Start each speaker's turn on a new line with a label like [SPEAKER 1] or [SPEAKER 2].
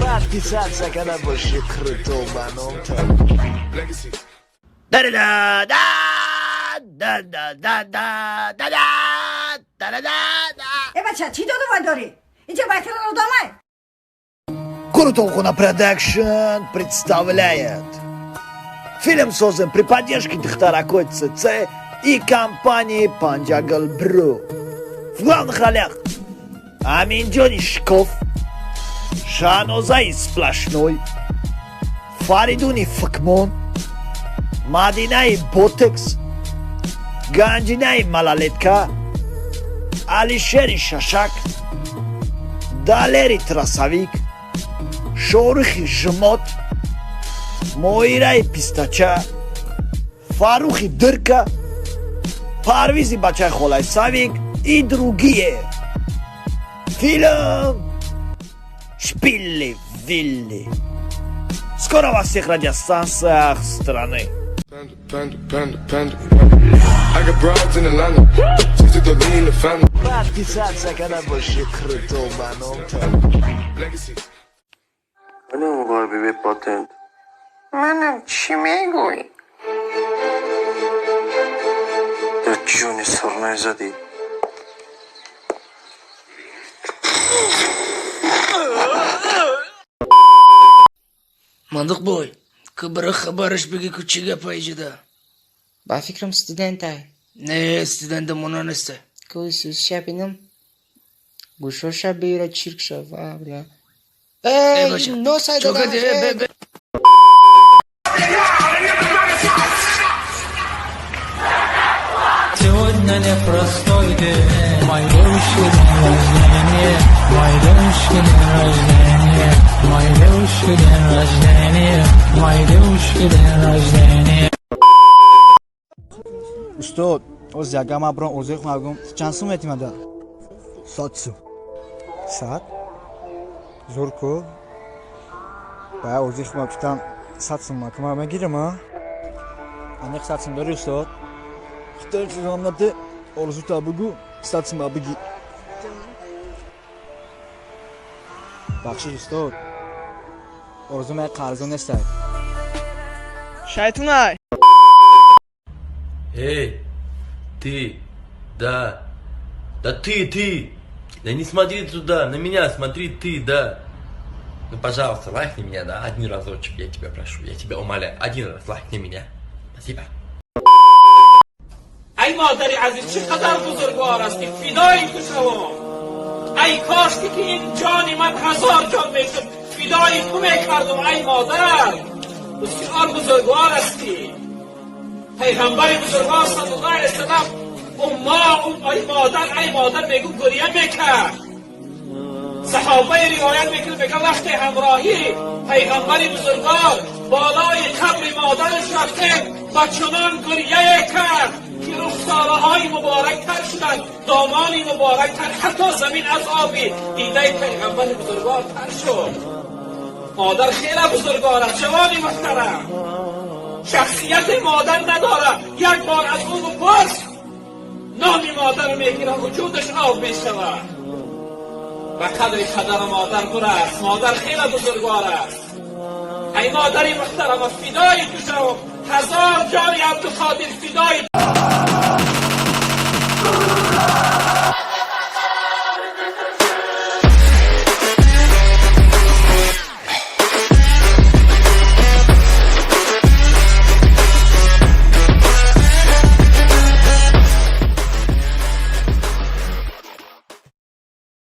[SPEAKER 1] وقتی سر سکنه باشه کرتو منام
[SPEAKER 2] بچه چی دادو داری؟ اینجا بایتر رو даме.
[SPEAKER 1] Крутолхуна Продакшн представляет фильм, создан при поддержке Дхтаракой ЦЦ и компании Панджагал Бру. В главных ролях Аминджон Ишков, Шанозай Сплошной, Фаридуни Факмон, Мадинай Ботекс, Ганджинай Малалетка, Алишери Шашак, Далери Трасавик, Шорухи Жмот, Моирай Пистача, Фарухи Дырка, Парвизи Бачай Холай Савик и другие. Фильм Шпилли Вилли. Скоро во всех радиостанциях страны. وقتی سر سکنه باشه کرتو منام
[SPEAKER 3] منم مقاربه پاتنت منم چی میگوی؟ در جونی سر نزدی
[SPEAKER 4] Мандык бой, кыбыры хабарыш беги кучига пайжыда.
[SPEAKER 5] Ба фикрам студентай.
[SPEAKER 4] Не, студенты мононесте.
[SPEAKER 5] Кусус шапинам. Гушо шабира чиркша вабля. Эй, но сайда.
[SPEAKER 4] Чога де бе.
[SPEAKER 6] Сегодня непростой день, мой девушки день рождения, мой девушки день рождения, мой девушки день рождения, мой девушки день рождения.
[SPEAKER 7] Устод, оз яга маброн озех магум чанд сум метимада? 100 сум. 100? Зурко. Ба озех мабтам 100 сум макма мегирам а? Анех 100 сум дори устод. Хтер чигамнате орзута бугу 100 сум абиги. Бахшиш устод. Орзу май қарзо нестай.
[SPEAKER 8] Шайтунай.
[SPEAKER 9] Эй, ты, да ты, да не смотри туда, на меня смотри ты, да. Ну, пожалуйста, лайкни меня, да, один разочек, я тебя прошу, я тебя умоляю, один раз лайкни меня. Спасибо.
[SPEAKER 10] ای مادری عزیز چقدر بزرگوار هستی فدای تو شما ای کاش که این جانی من 1000 جان میشد فدای تو میکردم ای مادر بسیار بزرگوار هستی پیغمبر بزرگوار صلی الله علیه وسلم ای مادر میگو گریه میکرد صحابه روایت میگه وقتی همراهی پیغمبر بزرگوار بالای قبر مادرش رفته و چنان گریه کرد که رخساره های مبارک تر شدن دامانی مبارک تر حتی زمین از آبی دیده پیغمبر بزرگوار تر شد مادر خیلی بزرگوار است جوانی محترم شخصیت مادر نداره یک بار از اون بپرس نامی مادر میگیره وجودش آب میشود و قدر مادر برست مادر خیلی بزرگوار است ای مادری محترم فدای تو شو 1000 جانی عبدالقادر فدای